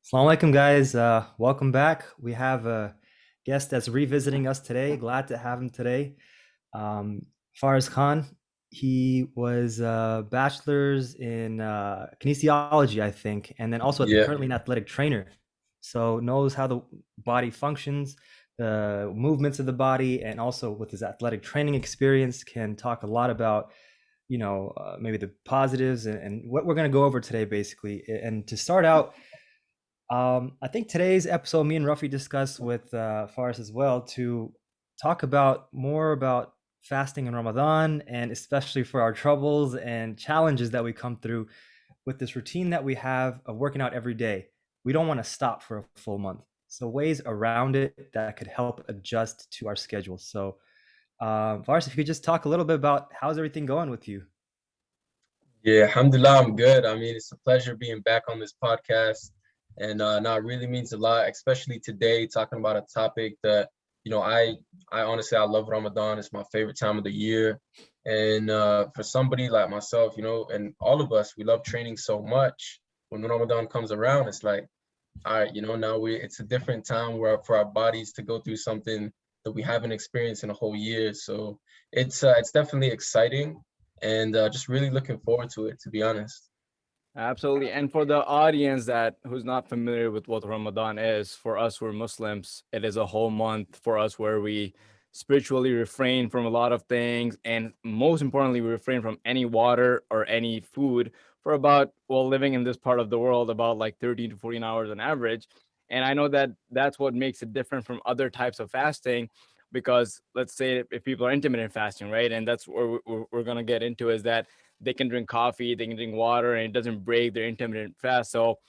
Assalamu alaikum, guys. Welcome back. We have a guest that's revisiting us today. Glad to have him today. Um, Faris Khan. He was bachelor's in kinesiology, I think, and then also Yeah, currently an athletic trainer. So knows how the body functions, the movements of the body, and also with his athletic training experience, can talk a lot about maybe the positives and what we're going to go over today, basically. And to start out. I think today's episode, me and Ruffy discussed with Faris as well to talk about more about fasting in Ramadan and especially for our troubles and challenges that we come through with this routine that we have of working out every day. We don't want to stop for a full month. So ways around it that could help adjust to our schedule. So Faris, if you could just talk a little bit about how's everything going with you? yeah, alhamdulillah, I'm good. I mean, it's a pleasure being back on this podcast. And no, it really means a lot, especially today, talking about a topic that, I honestly, I love Ramadan. It's my favorite time of the year. And for somebody like myself, and all of us, we love training so much. When Ramadan comes around, it's like, all right, now it's a different time where for our bodies to go through something that we haven't experienced in a whole year. So it's definitely exciting and just really looking forward to it, to be honest. Absolutely. And for the audience that who's not familiar with what Ramadan is, for us we're Muslims, it is a whole month for us where we spiritually refrain from a lot of things, and most importantly we refrain from any water or any food for about, well, living in this part of the world, about like 13 to 14 hours on average. And I know that that's what makes it different from other types of fasting, because let's say if people are intermittent fasting, right, and that's where we're going to get into, is that they can drink coffee, they can drink water, and it doesn't break their intermittent fast. So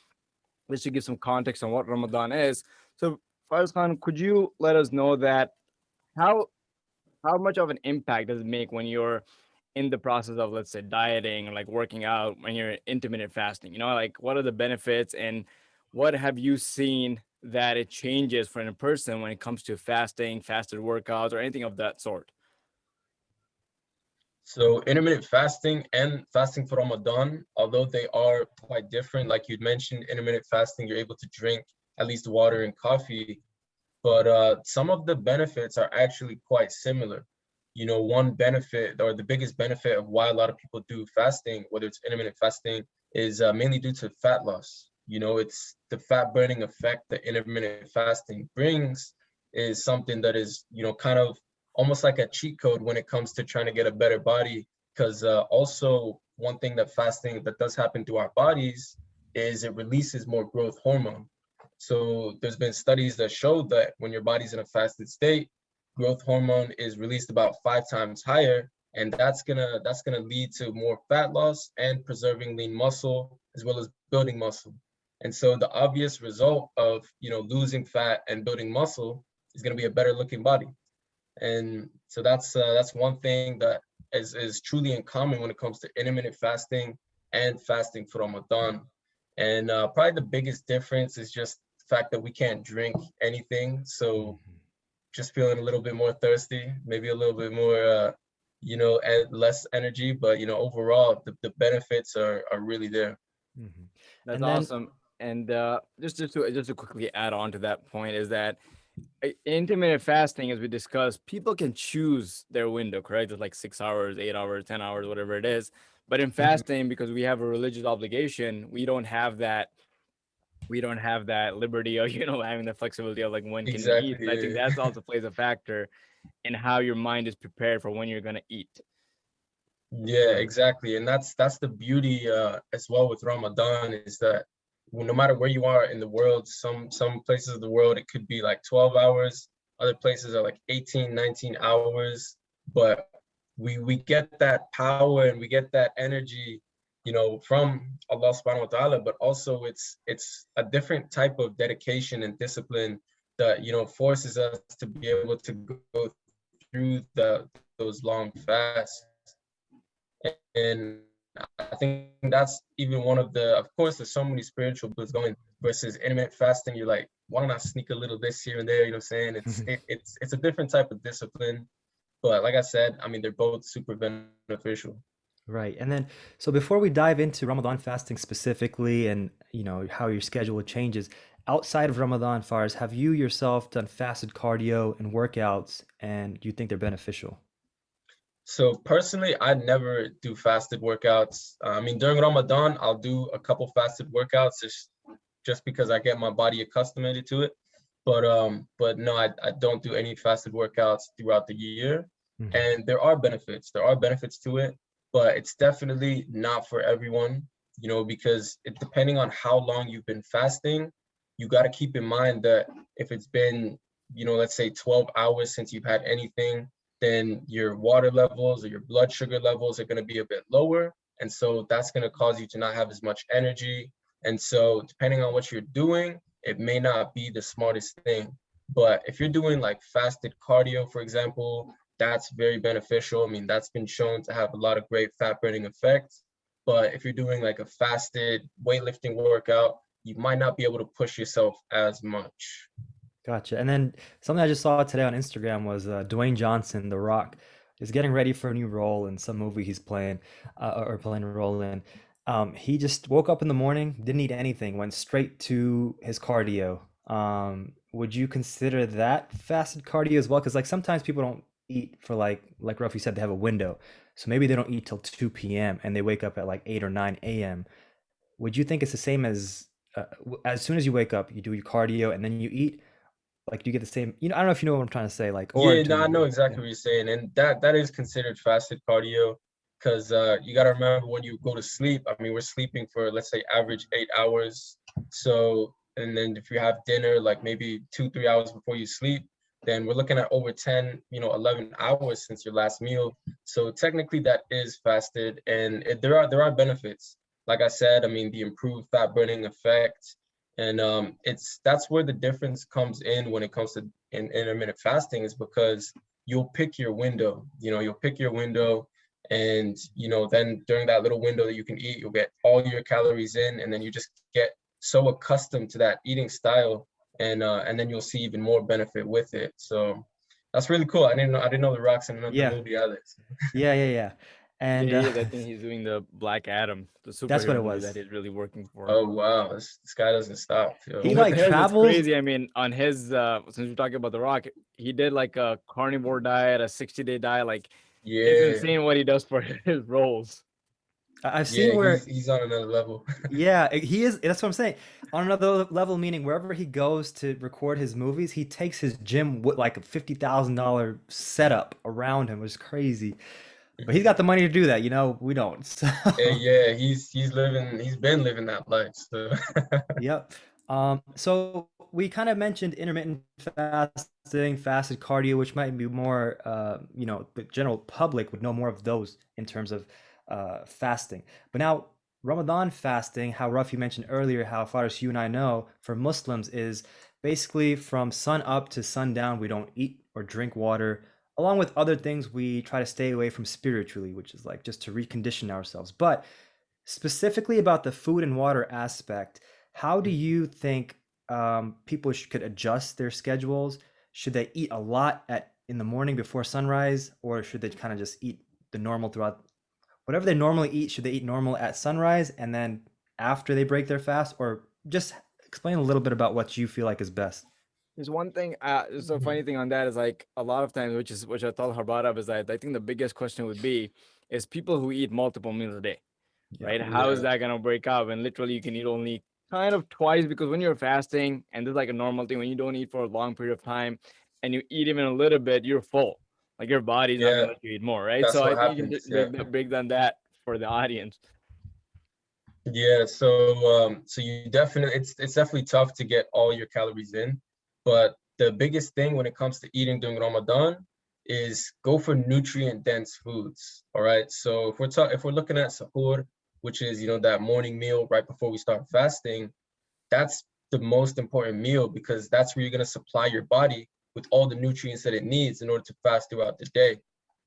this should give some context on what Ramadan is. So Faraz Khan, could you let us know that how how much of an impact does it make when you're in the process of, let's say, dieting, like working out, when you're intermittent fasting? Like what are the benefits, and what have you seen that it changes for a person when it comes to fasting, fasted workouts, or anything of that sort? So intermittent fasting and fasting for Ramadan, although they are quite different, like you'd mentioned, intermittent fasting, you're able to drink at least water and coffee, but some of the benefits are actually quite similar. One benefit or the biggest benefit of why a lot of people do fasting, whether it's intermittent fasting, is mainly due to fat loss. It's the fat burning effect that intermittent fasting brings is something that is, kind of almost like a cheat code when it comes to trying to get a better body. Because also one thing that fasting that does happen to our bodies is it releases more growth hormone. So there's been studies that show that when your body's in a fasted state, growth hormone is released about 5 times higher, and that's gonna lead to more fat loss and preserving lean muscle as well as building muscle. And so the obvious result of losing fat and building muscle is gonna be a better looking body. And so that's one thing that is truly in common when it comes to intermittent fasting and fasting for Ramadan. And probably the biggest difference is just the fact that we can't drink anything. So just feeling a little bit more thirsty, maybe a little bit more, and less energy. But overall, the benefits are really there. Mhm. That's And then awesome. And just to quickly add on to that point, is that intermittent fasting, as we discussed, people can choose their window, correct? It's like 6 hours, 8 hours, 10 hours, whatever it is. But in Mhm. fasting, because we have a religious obligation, we don't have that. We don't have that liberty of having the flexibility of like when can we eat. Exactly. And I think that's Yeah. also plays a factor in how your mind is prepared for when you're gonna eat. Yeah, exactly. And that's the beauty as well with Ramadan is that no matter where you are in the world, some places of the world it could be like 12 hours, other places are like 18, 19 hours, but we get that power and we get that energy, from Allah subhanahu wa ta'ala, but also it's a different type of dedication and discipline that, forces us to be able to go through those long fasts. And I think that's even one of the, of course, there's so many spiritual books going versus intermittent fasting. You're like, why don't I sneak a little this here and there? You know what I'm saying? It's a different type of discipline. But like I said, I mean, they're both super beneficial. right. And then, so before we dive into Ramadan fasting specifically and you know, how your schedule changes. Outside of Ramadan, Faris, have you yourself done fasted cardio and workouts, and do you think they're beneficial? So personally, I never do fasted workouts. I mean, during Ramadan, I'll do a couple fasted workouts just because I get my body accustomed to it. But no, I don't do any fasted workouts throughout the year. Mhm. And there are benefits. There are benefits to it, but it's definitely not for everyone, you know, because it depending on how long you've been fasting, you got to keep in mind that if it's been, you know, let's say 12 hours since you've had anything, then your water levels or your blood sugar levels are going to be a bit lower. And so that's going to cause you to not have as much energy. And so depending on what you're doing, it may not be the smartest thing. But if you're doing like fasted cardio, for example, that's very beneficial. I mean, that's been shown to have a lot of great fat burning effects. But if you're doing like a fasted weightlifting workout, you might not be able to push yourself as much. Gotcha. And then something I just saw today on Instagram was Dwayne Johnson, The Rock, is getting ready for a new role in some movie he's playing or playing a role in. He just woke up in the morning, didn't eat anything, went straight to his cardio. Would you consider that fasted cardio as well? Because like sometimes people don't eat for like Ruffy said, they have a window. So maybe they don't eat till 2 p.m. and they wake up at like 8 or 9 a.m. Would you think it's the same as soon as you wake up, you do your cardio and then you eat? Like, do you get the same, you know, I don't know if you know what I'm trying to say, like, or Yeah, no, I do know yeah. exactly what you're saying, and that is considered fasted cardio because you got to remember when you go to sleep. I mean, we're sleeping for let's say average 8 hours. So, and then if you have dinner, like maybe 2, 3 hours before you sleep, then we're looking at over 10, 11 hours since your last meal. So technically, that is fasted, and there are benefits. Like I said, I mean, the improved fat burning effect, and it's that's where the difference comes in when it comes to in intermittent fasting is because you'll pick your window. You'll pick your window, and then during that little window that you can eat, you'll get all your calories in, and then you just get so accustomed to that eating style, and then you'll see even more benefit with it. So that's really cool. I didn't know The Rock's in another Yeah, movie either. yeah. Yeah, And he is. I think he's doing the Black Adam, the that's what superhero it movie that was. he's really working for. Oh wow, this guy doesn't stop, He And yo. with like his, it's travels. crazy. I mean, on his since we're talking about The Rock, he did like a carnivore diet, a 60-day diet. Like, it's Yeah, insane what he does for his roles. I've yeah, seen where, he's on another level. yeah, he is. That's what I'm saying. On another level, meaning wherever he goes to record his movies, he takes his gym with like a $50,000 setup around him, which is crazy. But he's got the money to do that, you know. We don't. So, Yeah, he's been living that life. So yep. So we kind of mentioned intermittent fasting, fasted cardio, which might be more, you know, the general public would know more of those in terms of fasting. But now Ramadan fasting, how Ruff you mentioned earlier, how far as you and I know, for Muslims is basically from sun up to sundown, we don't eat or drink water. Along with other things, we try to stay away from spiritually, which is like just to recondition ourselves. But specifically about the food and water aspect, how do you think people could adjust their schedules? Should they eat a lot at in the morning before sunrise, or should they kind of just eat the normal throughout whatever they normally eat? Should they eat normal at sunrise and then after they break their fast, or just explain a little bit about what you feel like is best? There's one thing. There's a Mhm. funny thing on that is like a lot of times, which I thought her brought up is that I think the biggest question would be is people who eat multiple meals a day, Yeah. right? How is Yeah, that gonna break up? And literally, you can eat only kind of twice because when you're fasting, and this is like a normal thing, when you don't eat for a long period of time, and you eat even a little bit, you're full. Like your body's not yeah, gonna let you eat more, right? that's So I what think you can happens. just Yeah. break down that for the audience. Yeah, so you definitely it's definitely tough to get all your calories in, but the biggest thing when it comes to eating during Ramadan is go for nutrient dense foods. All right. So if we're looking at sahur, which is that morning meal right before we start fasting, that's the most important meal because that's where you're going to supply your body with all the nutrients that it needs in order to fast throughout the day.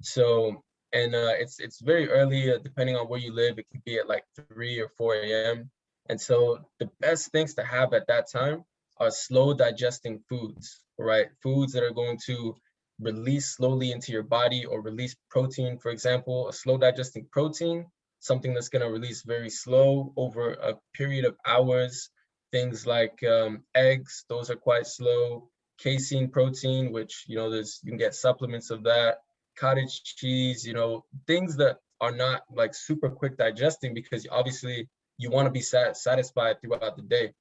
So, and it's very early, depending on where you live. It could be at like 3 or 4 a.m. And so the best things to have at that time are slow digesting foods, right? Foods that are going to release slowly into your body or release protein, for example. A slow digesting protein something that's going to release very slow over a period of hours. Things like eggs, those are quite slow. Casein protein, which, you know, you can get supplements of that. Cottage cheese, you know, things that are not like super quick digesting, because obviously you want to be satisfied throughout the day.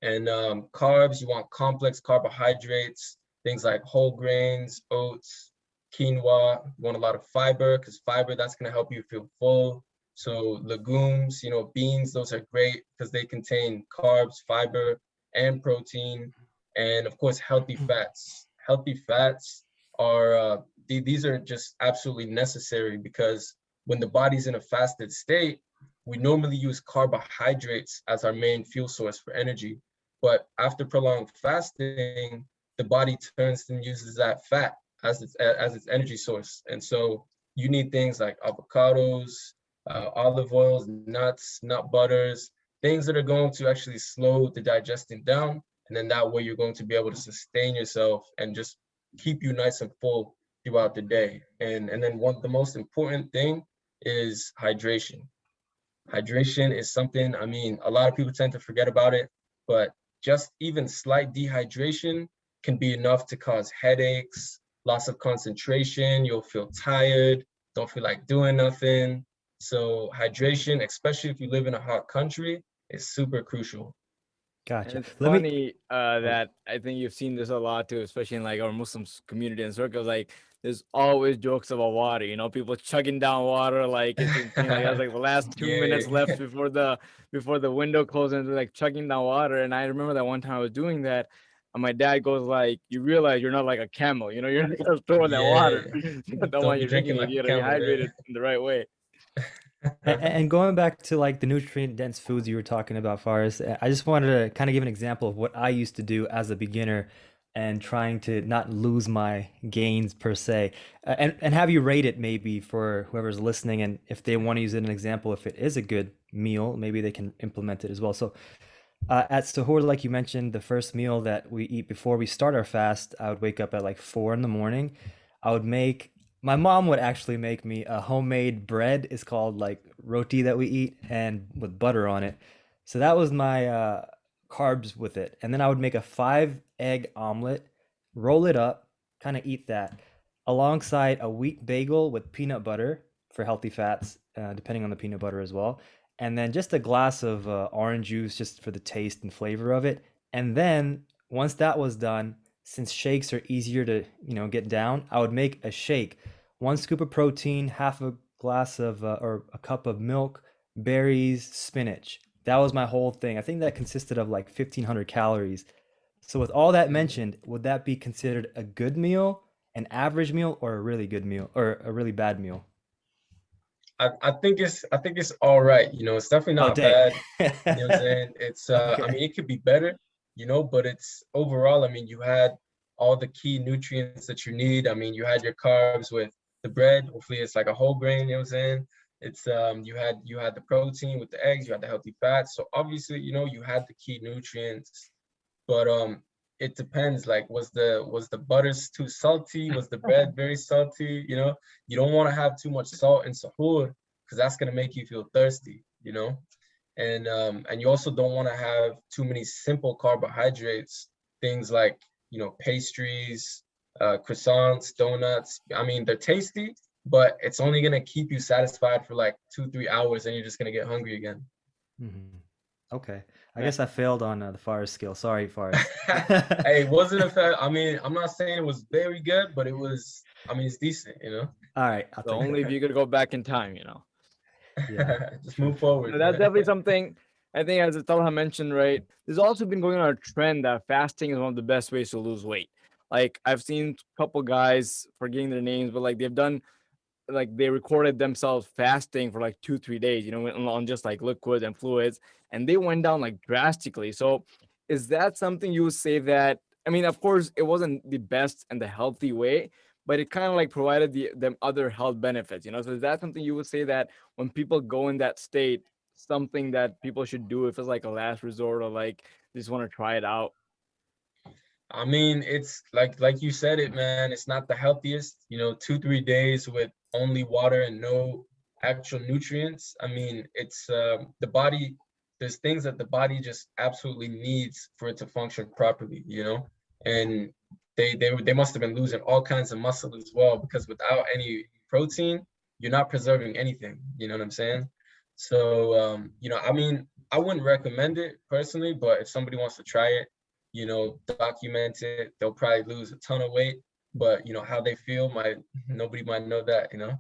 And carbs, you want complex carbohydrates, things like whole grains, oats, quinoa. You want a lot of fiber, because fiber, that's going to help you feel full. So legumes, you know, beans, those are great because they contain carbs, fiber, and protein. And of course, healthy fats. Healthy fats are, these are just absolutely necessary, because when the body's in a fasted state, we normally use carbohydrates as our main fuel source for energy. But after prolonged fasting, the body turns and uses that fat as its energy source. And so you need things like avocados, olive oils, nuts, nut butters, things that are going to actually slow the digesting down. And then that way you're going to be able to sustain yourself and just keep you nice and full throughout the day. And then the most important thing is hydration. Hydration is something, I mean, a lot of people tend to forget about it, but just even slight dehydration can be enough to cause headaches, loss of concentration. You'll feel tired, don't feel like doing nothing. So hydration, especially if you live in a hot country, is super crucial. And Gotcha. it's Let me. funny that I think you've seen this a lot too, especially in like our Muslim community and circles. Like, there's always jokes about water. You know, people chugging down water like it's insane. Like that's like the last 2 minutes Yeah. left before the window closes, and they're like chugging down water. And I remember that one time I was doing that, and my dad goes like, "You realize you're not like a camel. You know, you're not gonna throw that Yeah. water. The Don't one be you're drinking drinking it. like You a gotta be camel, right? hydrated in the right way." And going back to like the nutrient dense foods you were talking about, Faris, I just wanted to kind of give an example of what I used to do as a beginner and trying to not lose my gains per se. And have you rate it maybe for whoever's listening, and if they want to use it as an example, if it is a good meal, maybe they can implement it as well. So at Sahur, like you mentioned, the first meal that we eat before we start our fast, I would wake up at like 4 in the morning. I would make, my mom would actually make me a homemade bread. It's called like roti that we eat and with butter on it. So that was my carbs with it. And then I would make a 5 egg omelet, roll it up, kind of eat that alongside a wheat bagel with peanut butter for healthy fats, depending on the peanut butter as well, and then just a glass of orange juice just for the taste and flavor of it. And then once that was done, since shakes are easier to, get down, I would make a shake. 1 scoop of protein, half a glass of or a cup of milk, berries, spinach. That was my whole thing. I think that consisted of like 1,500 calories. So with all that mentioned, would that be considered a good meal, an average meal, or a really good meal, or a really bad meal? I think it's all right. You know, it's definitely Oh, not dang. bad. You know what I'm saying? It's I Okay. mean, it could be better, you know, but it's overall, I mean, you had all the key nutrients that you need. I mean, you had your carbs with the bread. Hopefully it's like a whole grain, you know what I'm saying? It's you had the protein with the eggs, you had the healthy fats. So obviously, you know, you had the key nutrients, but it depends. Like, was the butters too salty? Was the bread very salty? You know, you don't want to have too much salt in sahur, because that's gonna make you feel thirsty, you know. And you also don't want to have too many simple carbohydrates, things like, you know, pastries, croissants, donuts. I mean, they're tasty, but it's only gonna keep you satisfied for like 2 3 hours, and you're just gonna get hungry again. Mhm. Okay. I Man, guess I failed on the Forest scale. Sorry, Forest. Hey, it wasn't a fair. I mean, I'm not saying it was very good, but it was. I mean, it's decent, you know. All right, I'll so take only if that. you could go back in time, you know. Yeah, Just true, move true. forward, No, that's man. definitely something I think, as Talha mentioned, right? There's also been going on a trend that fasting is one of the best ways to lose weight. Like, I've seen a couple guys, forgetting their names, but like they've done, like they recorded themselves fasting for like 2 3 days, you know, on just like liquids and fluids, and they went down like drastically. So is that something you would say that, I mean, of course it wasn't the best and the healthy way, but it kind of like provided them other health benefits, you know? So is that something you would say that when people go in that state, something that people should do if it's like a last resort, or like they just want to try it out? I mean, it's like you said it, man. It's not the healthiest. You know, 2 3 days with only water and no actual nutrients, I mean, it's the body, there's things that the body just absolutely needs for it to function properly, you know? And they must have been losing all kinds of muscle as well, because without any protein, you're not preserving anything, you know what I'm saying? So you know, I mean, I wouldn't recommend it personally, but if somebody wants to try it, you know, document it, they'll probably lose a ton of weight, but you know, how they feel might, nobody might know that, you know?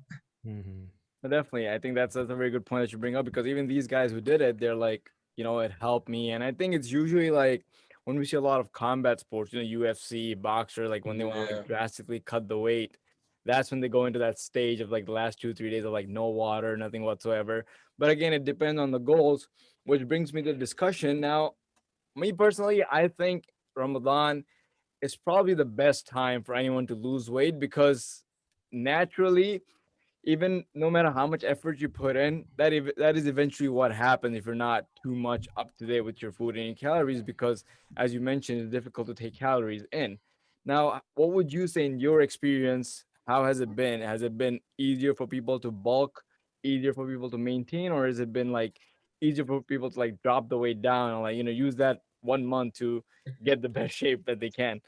Mm-hmm. But definitely, I think that's a very good point that you bring up, because even these guys who did it, they're like, it helped me. And I think it's usually like when we see a lot of combat sports, UFC, boxer, like when they want to Yeah. like drastically cut the weight, that's when they go into that stage of like the last 2, 3 days of like no water, nothing whatsoever. But again, it depends on the goals, which brings me to the discussion. Now, me personally, I think Ramadan is probably the best time for anyone to lose weight, because naturally, even no matter how much effort you put in, that is eventually what happens if you're not too much up to date with your food and your calories, because as you mentioned, it's difficult to take calories in. Now, what would you say in your experience? How has it been? Has it been easier for people to bulk, easier for people to maintain, or has it been like easier for people to like drop the weight down and like use that 1 month to get the best shape that they can?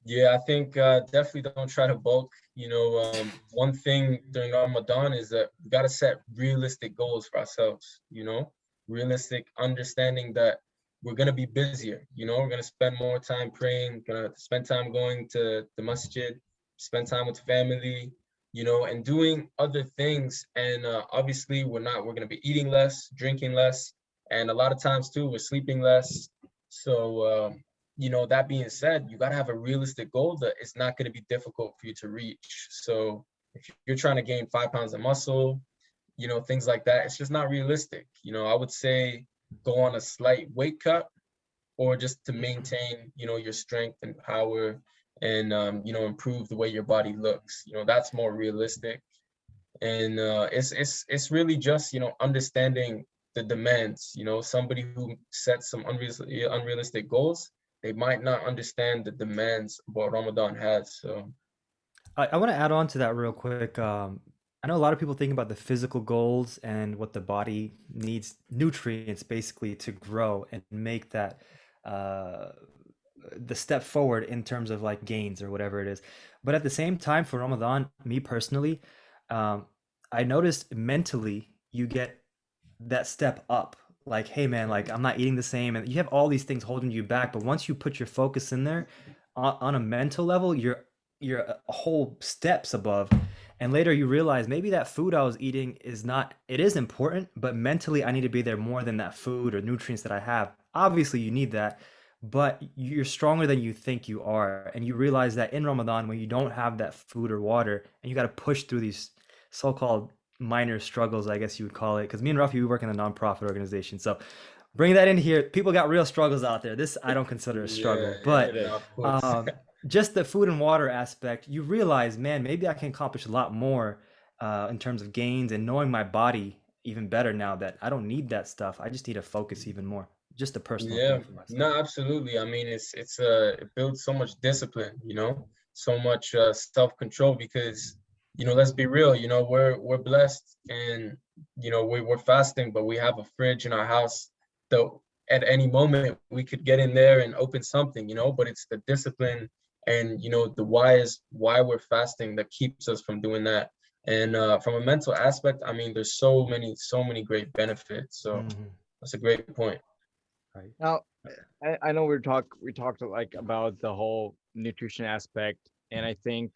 Yeah, I think definitely don't try to bulk. You know, one thing during Ramadan is that we got to set realistic goals for ourselves, you know, realistic understanding that we're going to be busier, you know, we're going to spend more time praying, going to spend time going to the masjid, spend time with family, you know, and doing other things. And obviously, we're going to be eating less, drinking less, and a lot of times too, we're sleeping less. So, you know, that being said, you got to have a realistic goal that it's not going to be difficult for you to reach. So if you're trying to gain 5 pounds of muscle, you know, things like that, it's just not realistic. You know, I would say go on a slight weight cut, or just to maintain, you know, your strength and power, and, you know, improve the way your body looks. You know, that's more realistic. And it's really just, you know, understanding the demands. You know, somebody who sets some unrealistic goals, they might not understand the demands what Ramadan has. So I want to add on to that real quick. I know a lot of people think about the physical goals and what the body needs nutrients basically to grow and make that uh, the step forward in terms of like gains or whatever it is. But at the same time, for Ramadan, me personally, um, I noticed mentally you get that step up. Like, hey man, like I'm not eating the same, and you have all these things holding you back. But once you put your focus in there, on a mental level, you're a whole steps above. And later you realize maybe that food I was eating is not, it is important, but mentally I need to be there more than that food or nutrients that I have. Obviously you need that, but you're stronger than you think you are. And you realize that in Ramadan, when you don't have that food or water and you got to push through these so-called minor struggles, I guess you would call it. Because me and Rafi, we work in a nonprofit organization. So bring that in here. People got real struggles out there. This I don't consider a struggle, yeah, It but no, is. of course. um, just the food and water aspect, you realize, man, maybe I can accomplish a lot more in terms of gains and knowing my body even better now that I don't need that stuff. I just need to focus even more. Just a personal Yeah, thing for myself. no, absolutely. I mean, it builds so much discipline, you know, so much self-control, because, you know, let's be real, you know, we're blessed, and you know, we're fasting, but we have a fridge in our house, so at any moment we could get in there and open something, you know, but it's the discipline and, you know, the why we're fasting that keeps us from doing that. And from a mental aspect, I mean, there's so many great benefits. So Hmm. that's a great point. Right. Now, I know we talked like about the whole nutrition aspect, and I think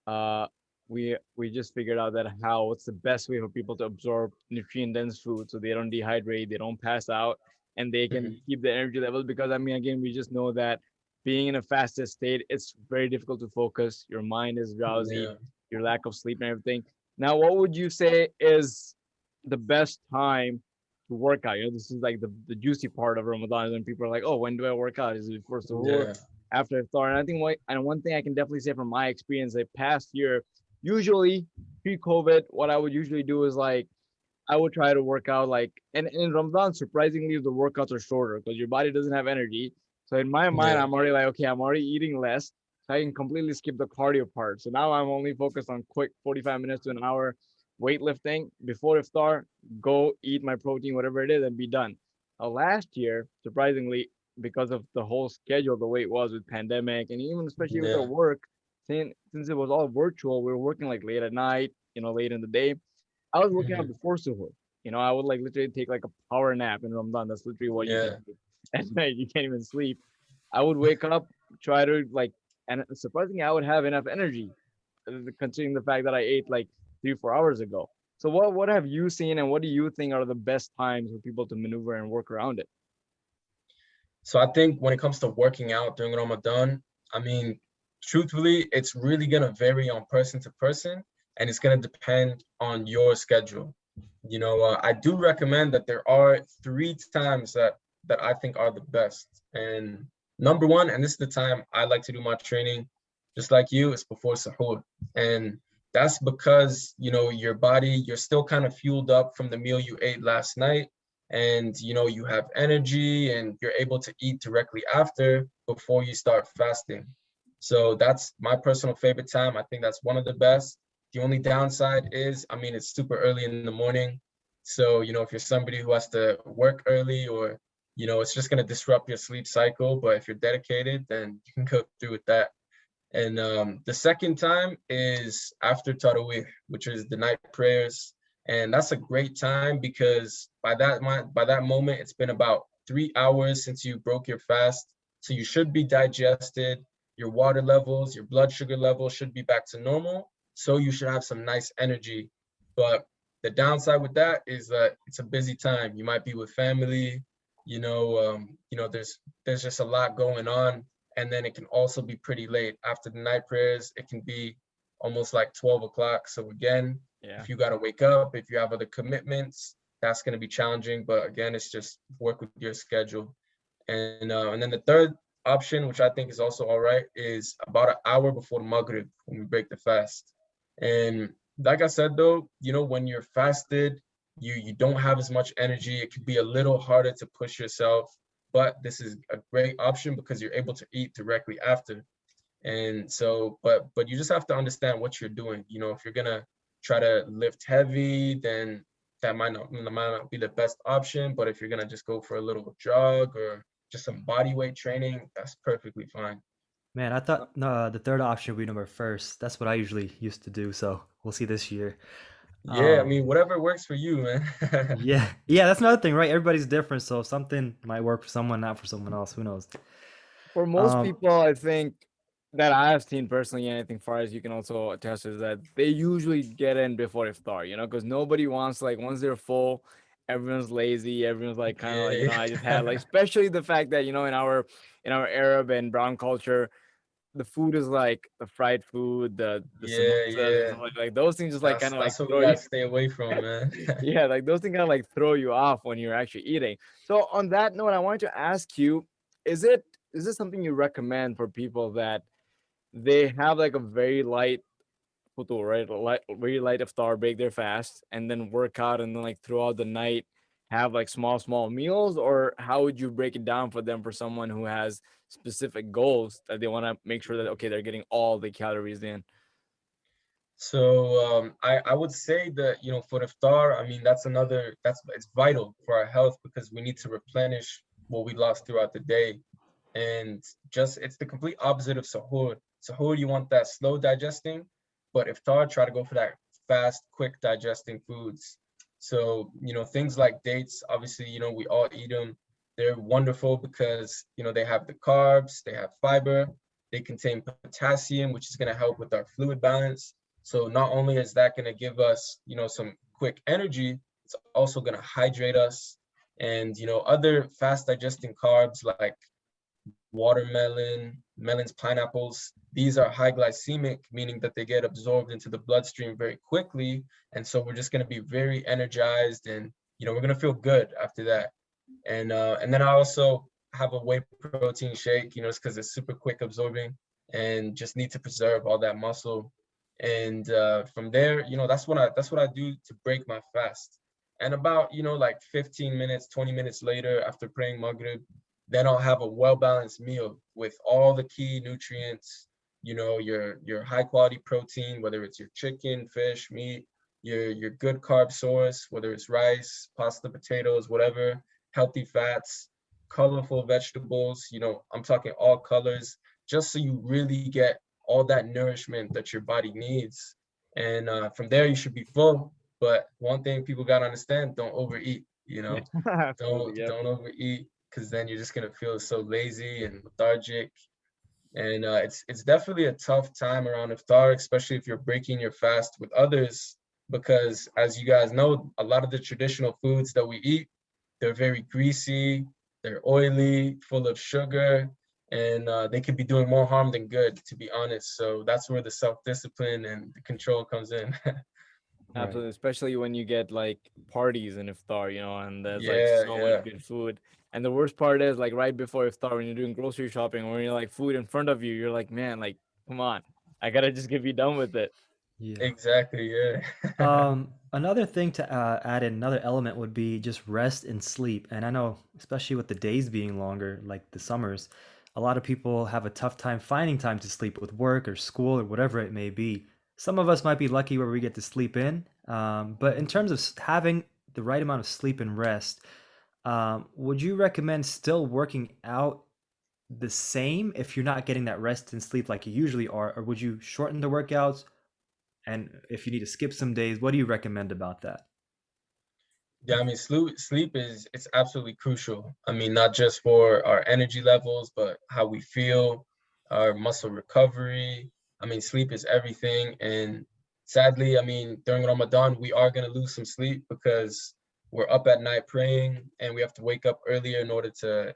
uh we just figured out that how what's the best way for people to absorb nutrient dense food so they don't dehydrate, they don't pass out, and they can Mhm. keep the energy level. Because I mean, again, we just know that being in a fasted state, it's very difficult to focus. Your mind is drowsy, Yeah. your lack of sleep and everything. Now, what would you say is the best time to work out? This is like the juicy part of Ramadan is when people are like, oh, when do I work out? Is it before suhoor, Yeah. after iftar? And I think and one thing I can definitely say from my experience, like past year, usually pre-COVID, what I would usually do is like I would try to work out like, and in Ramadan, surprisingly, the workouts are shorter because your body doesn't have energy. So in my mind, Yeah. I'm already like, okay, I'm already eating less. So I can completely skip the cardio part. So now I'm only focused on quick 45 minutes to an hour weightlifting before iftar, go eat my protein, whatever it is, and be done. Last year, surprisingly, because of the whole schedule, the way it was with pandemic, and even especially with our Yeah. work, since it was all virtual, we were working like late at night, late in the day. I was working out Hmm. before suhoor. I would like literally take like a power nap in Ramadan. That's literally what you can Yeah. take at night. You can't even sleep. I would wake up, try to like, and surprisingly, I would have enough energy, considering the fact that I ate like 3 4 hours ago. So what have you seen, and what do you think are the best times for people to maneuver and work around it? So I think when it comes to working out during Ramadan, I mean, truthfully, it's really gonna vary on person to person, and it's gonna depend on your schedule. I do recommend that there are three times that I think are the best. And number one, and this is the time I like to do my training, just like you, is before suhoor. And that's because, your body, you're still kind of fueled up from the meal you ate last night, and you have energy and you're able to eat directly after before you start fasting. So that's my personal favorite time. I think that's one of the best. The only downside is, I mean, it's super early in the morning. So, if you're somebody who has to work early, or it's just going to disrupt your sleep cycle, but if you're dedicated, then you can go through with that. And the second time is after Tarawih, which is the night prayers. And that's a great time because by that moment, it's been about 3 hours since you broke your fast. So you should be digested. Your water levels, your blood sugar levels should be back to normal. So you should have some nice energy. But the downside with that is that it's a busy time. You might be with family. There's just a lot going on, and then it can also be pretty late after the night prayers. It can be almost like 12 o'clock. So again, Yeah. if you got to wake up, if you have other commitments, that's going to be challenging. But again, it's just work with your schedule. And then the third option, which I think is also all right, is about an hour before Maghrib when we break the fast. And like I said, though, when you're fasted, you don't have as much energy. It can be a little harder to push yourself, but this is a great option because you're able to eat directly after. And so, but you just have to understand what you're doing. If you're gonna try to lift heavy, then that might not be the best option. But if you're gonna just go for a little jog or just some body weight training, that's perfectly fine. Man, I thought the third option would be number first. That's what I usually used to do. So we'll see this year. Yeah, I Um, mean, whatever works for you, man. yeah, yeah, that's another thing, right? Everybody's different, so something might work for someone, not for someone else. Who knows? For most Um, people, I think that I have seen personally, and I think Faris, you can also attest, is that they usually get in before iftar, because nobody wants like once they're full, everyone's lazy, everyone's like kind of like, Yeah, I just had like, yeah. especially the fact that in our Arab and brown culture, the food is like the fried food, the Yeah, samosas and yeah. stuff like those things just like That's kind of like that's what we throw you. gotta stay away from, man. Yeah, like those things kind of like throw you off when you're actually eating. So on that note, I wanted to ask you, is it is this something you recommend for people that they have like a very light futur, right? Very light iftar, break their fast, and then work out, and then like throughout the night have like small meals, or how would you break it down for them, for someone who has specific goals that they want to make sure that okay, they're getting all the calories in? So I would say that for iftar, I mean that's it's vital for our health because we need to replenish what we lost throughout the day, and just it's the complete opposite of sahur. Sahur, you want that slow digesting, but iftar, try to go for that fast, quick digesting foods. So things like dates, obviously we all eat them. They're wonderful because they have the carbs, they have fiber, they contain potassium, which is going to help with our fluid balance. So not only is that going to give us, some quick energy, it's also going to hydrate us. And, other fast digesting carbs like watermelon, melons, pineapples, these are high glycemic, meaning that they get absorbed into the bloodstream very quickly. And so we're just going to be very energized, and, we're going to feel good after that. And then I also have a whey protein shake, just because it's super quick absorbing and just need to preserve all that muscle. And from there, that's what I do to break my fast. And about like 15 minutes, 20 minutes later, after praying Maghrib, then I'll have a well-balanced meal with all the key nutrients. Your high quality protein, whether it's your chicken, fish, meat, your good carb source, whether it's rice, pasta, potatoes, whatever, healthy fats, colorful vegetables, I'm talking all colors, just so you really get all that nourishment that your body needs. And from there, you should be full. But one thing people got to understand, don't overeat, Absolutely, don't yep. don't overeat, because then you're just gonna feel so lazy and lethargic. And it's definitely a tough time around iftar, especially if you're breaking your fast with others, because as you guys know, a lot of the traditional foods that we eat, they're very greasy, they're oily, full of sugar, and they could be doing more harm than good, to be honest. So that's where the self-discipline and the control comes in. Right. Absolutely, especially when you get like parties in iftar, and there's like Yeah, so much yeah. good food. And the worst part is like right before iftar when you're doing grocery shopping or when you're like food in front of you, you're like, man, like, come on, I gotta just get be done with it. Yeah. Exactly, yeah. Another thing to add in, another element would be just rest and sleep. And I know, especially with the days being longer, like the summers, a lot of people have a tough time finding time to sleep with work or school or whatever it may be. Some of us might be lucky where we get to sleep in. But in terms of having the right amount of sleep and rest, would you recommend still working out the same if you're not getting that rest and sleep like you usually are? Or would you shorten the workouts? And if you need to skip some days, what do you recommend about that? Yeah, I mean, sleep is it's absolutely crucial. I mean, not just for our energy levels, but how we feel, our muscle recovery. I mean, sleep is everything. And sadly, I mean, during Ramadan, we are gonna lose some sleep because we're up at night praying and we have to wake up earlier in order to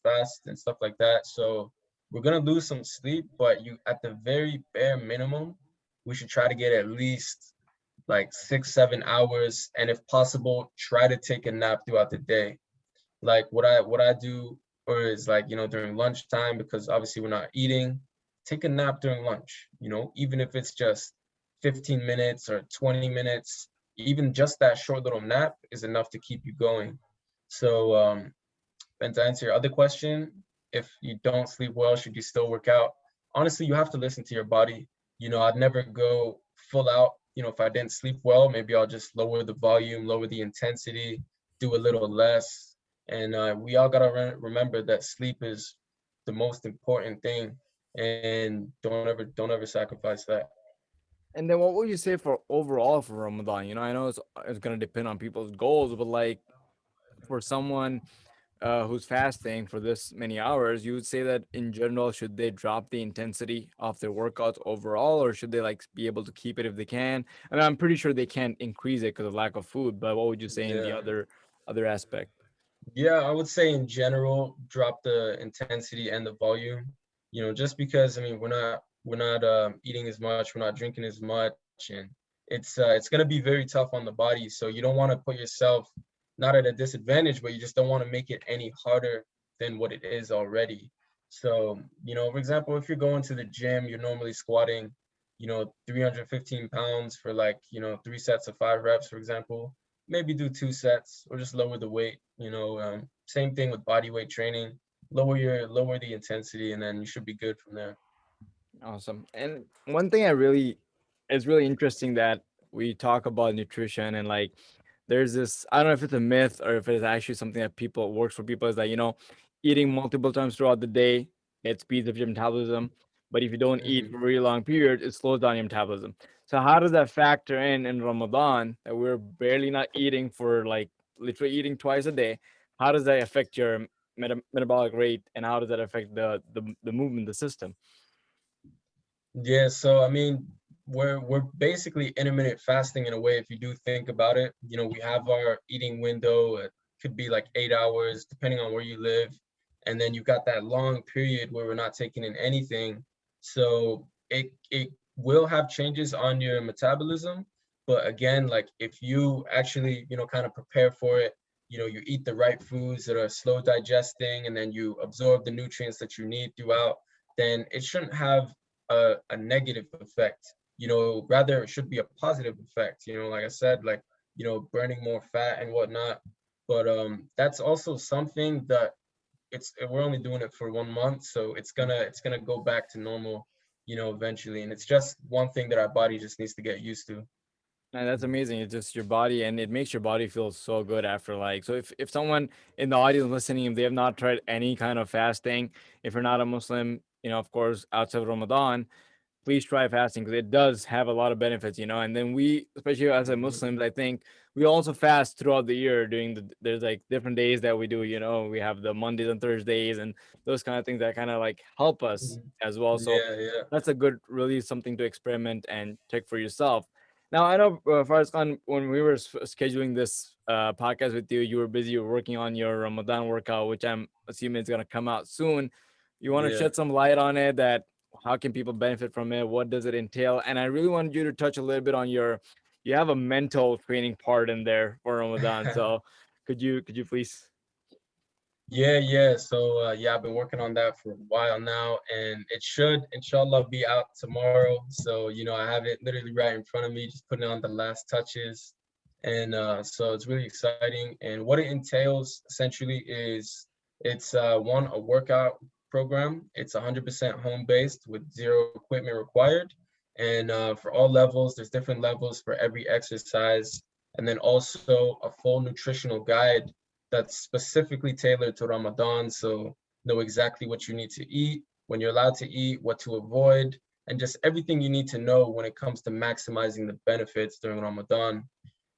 fast and stuff like that. So we're gonna lose some sleep, but you at the very bare minimum, we should try to get at least like 6, 7 hours, and if possible, try to take a nap throughout the day. Like what I do, or is like during lunchtime, because obviously we're not eating. Take a nap during lunch. Even if it's just 15 minutes or 20 minutes, even just that short little nap is enough to keep you going. So, and to answer your other question, if you don't sleep well, should you still work out? Honestly, you have to listen to your body. I'd never go full out. If I didn't sleep well, maybe I'll just lower the volume, lower the intensity, do a little less. And we all gotta remember that sleep is the most important thing, and don't ever sacrifice that. And then what would you say for overall for Ramadan? I know it's gonna depend on people's goals, but like for someone who's fasting for this many hours, you would say that in general, should they drop the intensity of their workouts overall, or should they like be able to keep it if they can? I mean, I'm pretty sure they can't increase it because of lack of food, but what would you say in the Yeah. other aspect? Yeah, I would say in general, drop the intensity and the volume. Just because I mean we're not eating as much, we're not drinking as much, and it's gonna be very tough on the body. So you don't want to put yourself not at a disadvantage, but you just don't want to make it any harder than what it is already. So for example, if you're going to the gym, you're normally squatting, 315 pounds for like 3 sets of 5 reps, for example. Maybe do 2 sets or just lower the weight. Same thing with body weight training. Lower the intensity, and then you should be good from there. Awesome. And one thing it's really interesting that we talk about nutrition and like there's this, I don't know if it's a myth or if it's actually something that people works for people is that, eating multiple times throughout the day, it speeds up your metabolism. But if you don't eat for Hmm. a really long period, it slows down your metabolism. So how does that factor in Ramadan that we're barely not eating for like literally eating twice a day? How does that affect your metabolic rate and how does that affect the movement, the system? Yeah, so I mean, we're basically intermittent fasting in a way if you do think about it. We have our eating window. It could be like 8 hours, depending on where you live. And then you got that long period where we're not taking in anything. So it will have changes on your metabolism. But again, like if you actually, kind of prepare for it, you eat the right foods that are slow digesting, and then you absorb the nutrients that you need throughout, then it shouldn't have a negative effect. Rather it should be a positive effect. Like I said, like burning more fat and whatnot. But that's also something that we're only doing it for 1 month, so it's gonna go back to normal, eventually. And it's just one thing that our body just needs to get used to. And that's amazing. It's just your body, and it makes your body feel so good after. Like, so if someone in the audience listening, if they have not tried any kind of fasting, if you're not a Muslim, of course, outside of Ramadan, please try fasting because it does have a lot of benefits, and then we, especially as a Mhm. Muslims, I think we also fast throughout the year. There's like different days that we do, we have the Mondays and Thursdays and those kind of things that kind of like help us Mhm. as well. So Yeah, yeah. that's a good, really something to experiment and check for yourself. Now I know, Faris Khan, when we were scheduling this podcast with you, you were busy, you were working on your Ramadan workout, which I'm assuming is going to come out soon. You want to Yeah. shed some light on it, that how can people benefit from it, what does it entail? And I really wanted you to touch a little bit on you have a mental training part in there for Ramadan, so could you please? Yeah, yeah. So yeah, I've been working on that for a while now, and it should, inshallah, be out tomorrow. So I have it literally right in front of me, just putting on the last touches, and so it's really exciting. And what it entails essentially is it's a workout program. It's 100% home based with zero equipment required, and for all levels, there's different levels for every exercise, and then also a full nutritional guide that's specifically tailored to Ramadan. So know exactly what you need to eat, when you're allowed to eat, what to avoid, and just everything you need to know when it comes to maximizing the benefits during Ramadan.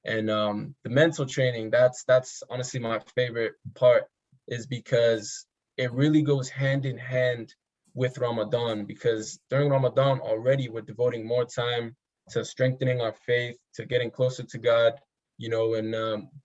And the mental training, that's honestly my favorite part, is because it really goes hand in hand with Ramadan. Because during Ramadan already we're devoting more time to strengthening our faith, to getting closer to God, and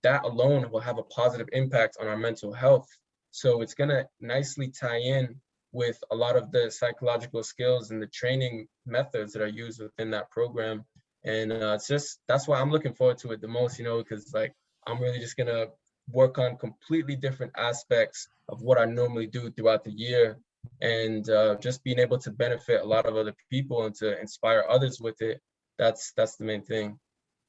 that alone will have a positive impact on our mental health. So it's gonna nicely tie in with a lot of the psychological skills and the training methods that are used within that program. And it's just that's why I'm looking forward to it the most, because like I'm really just gonna work on completely different aspects of what I normally do throughout the year, and just being able to benefit a lot of other people and to inspire others with it. That's the main thing.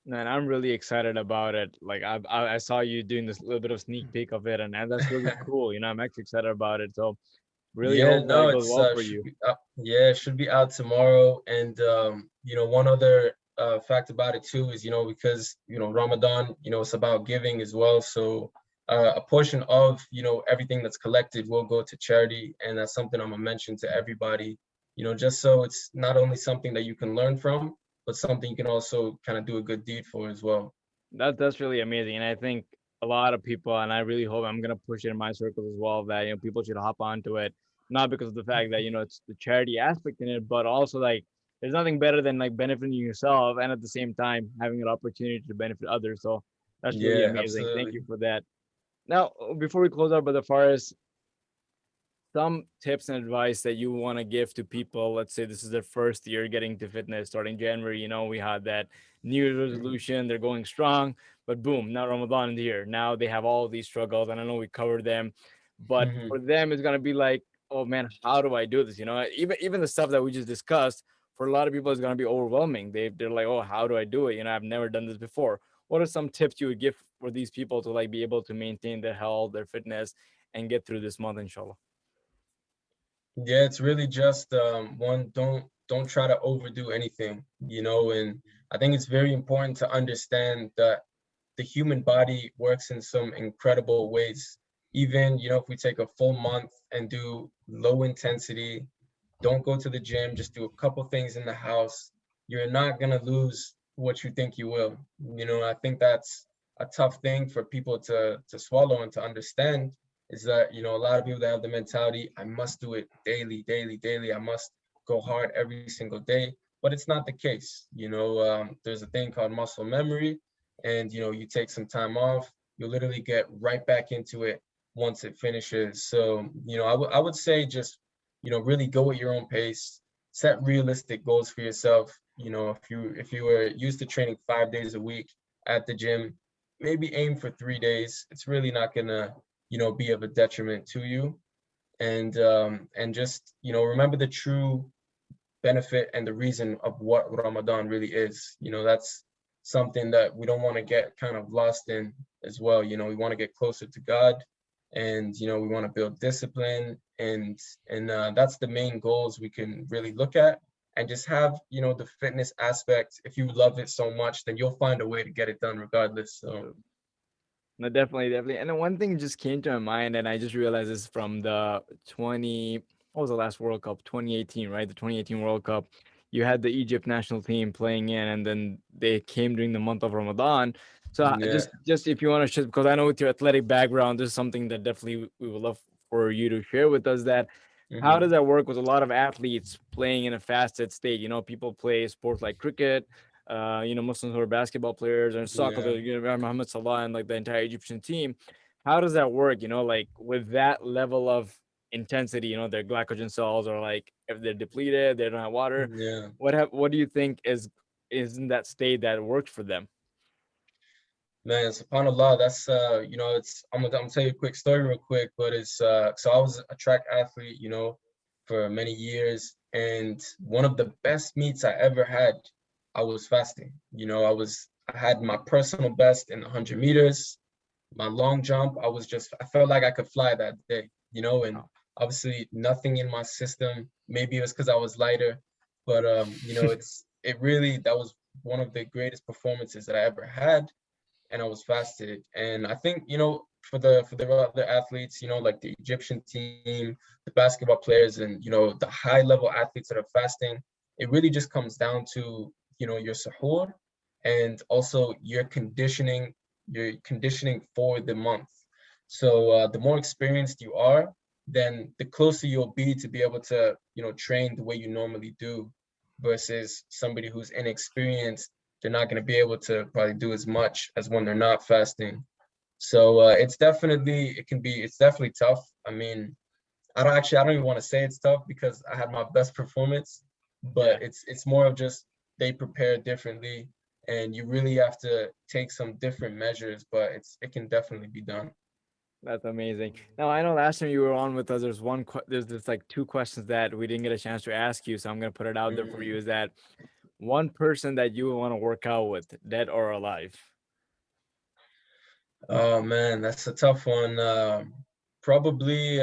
Man, I'm really excited about it. Like I saw you doing this little bit of sneak peek of it, and that's really cool. I'm actually excited about it. So really Yeah, hope that no, it goes it's well for should you. be yeah, it should be out tomorrow. And one other fact about it too is, because Ramadan, it's about giving as well. So a portion of everything that's collected will go to charity, and that's something I'm gonna mention to everybody. Just so it's not only something that you can learn from, but something you can also kind of do a good deed for as well. That's really amazing, and I think a lot of people, and I really hope I'm gonna push it in my circles as well, that people should hop onto it, not because of the fact that it's the charity aspect in it, but also like there's nothing better than like benefiting yourself and at the same time having an opportunity to benefit others. So that's really Yeah, amazing. Thank absolutely. you for that. Now, before we close out, Brother Faris, some tips and advice that you want to give to people. Let's say this is their first year getting to fitness, starting January. We had that New Year's Mhm. resolution, they're going strong, but boom, now Ramadan in the year. Now they have all these struggles, and I know we covered them, but Mhm. for them, it's gonna be like, oh man, how do I do this? Even the stuff that we just discussed, for a lot of people, is gonna be overwhelming. They're like, oh, how do I do it? I've never done this before. What are some tips you would give for these people to like be able to maintain their health, their fitness, and get through this month, inshallah? Yeah, it's really just one, don't try to overdo anything, and I think it's very important to understand that the human body works in some incredible ways. Even, if we take a full month and do low intensity, don't go to the gym, just do a couple things in the house, you're not gonna lose what you think you will. I think that's a tough thing for people to swallow and to understand, is that, a lot of people that have the mentality, I must do it daily, daily, daily, I must go hard every single day. But it's not the case. There's a thing called muscle memory, and you take some time off, you literally get right back into it once it finishes. So I would say just really go at your own pace, set realistic goals for yourself. If you were used to training 5 days a week at the gym, maybe aim for 3 days. It's really not gonna be of a detriment to you. And just remember the true benefit and the reason of what Ramadan really is. That's something that we don't want to get kind of lost in as well. We want to get closer to God, and we want to build discipline, and that's the main goals we can really look at. and just have, you know, the fitness aspect. If you love it so much, then you'll find a way to get it done regardless. So No, definitely, definitely. And then one thing just came to my mind, and I just realized this from the what was the last World Cup? 2018, right? The 2018 World Cup. You had the Egypt national team playing in, and then they came during the month of Ramadan. So yeah. just if you want to share, because I know with your athletic background, this is something that definitely we would love for you to share with us. That how Hmm. does that work with a lot of athletes playing in a fasted state? You know, people play sports like cricket, Muslims who are basketball players and soccer, Yeah. Mohammed Salah and like the entire Egyptian team. How does that work? You know, like with that level of intensity, you know, their glycogen cells are like if they're depleted, they don't have water. Yeah. What do you think is in that state that works for them? Man, subhanAllah, that's you know, I'm gonna tell you a quick story real quick, but it's so I was a track athlete, you know, for many years, and one of the best meets I ever had, I was fasting. You know, I had my personal best in 100 meters, my long jump, I felt like I could fly that day, you know, and Wow. obviously nothing in my system. Maybe it was because I was lighter, but you know, it really that was one of the greatest performances that I ever had, and I was fasted. And I think, you know, for the other athletes, you know, like the Egyptian team, the basketball players, and you know, the high level athletes that are fasting, it really just comes down to, you know, your suhoor and also your conditioning for the month. So the more experienced you are, then the closer you'll be able to, you know, train the way you normally do, versus somebody who's inexperienced. They're not going to be able to probably do as much as when they're not fasting. So it's definitely tough. I mean, I don't even want to say it's tough because I had my best performance, Yeah. but it's more of just they prepare differently, and you really have to take some different measures, but it can definitely be done. That's amazing. Now I know last time you were on with us, there's this like two questions that we didn't get a chance to ask you, so I'm gonna put it out there for you. Mhm. Is that one person that you would want to work out with, dead or alive? Oh man, that's a tough one. Probably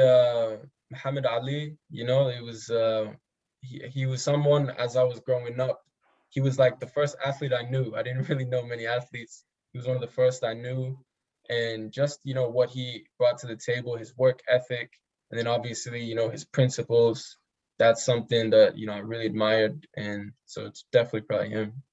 Muhammad Ali. You know, he was someone as I was growing up. He was like the first athlete I knew. I didn't really know many athletes. He was one of the first I knew, and just, you know, what he brought to the table, his work ethic, and then obviously, you know, his principles. That's something that, you know, I really admired, and so it's definitely probably him.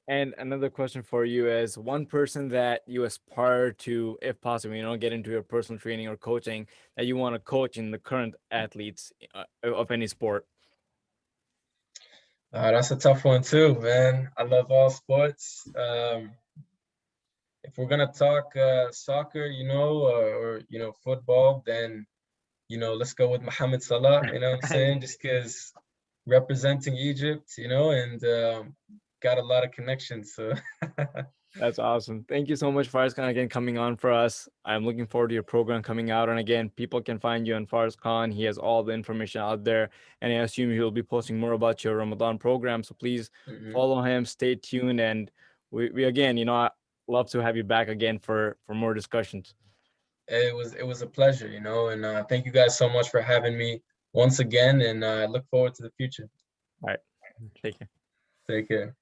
And another question for you is one person that you aspire to, if possible, get into your personal training or coaching that you want to coach in the current athletes of any sport. That's a tough one too, man. I love all sports. If we're gonna talk soccer, you know, or you know, football, then you know, let's go with Mohamed Salah. You know what I'm saying? Just because representing Egypt, you know, and got a lot of connections. So That's awesome. Thank you so much, Faris Khan, again coming on for us. I'm looking forward to your program coming out. And again, people can find you on Faris Khan. He has all the information out there, and I assume he'll be posting more about your Ramadan program. So please mhm. follow him, stay tuned, and we again, I love to have you back again for more discussions. It was a pleasure, you know, and thank you guys so much for having me once again, and I look forward to the future. All right, take care. Take care.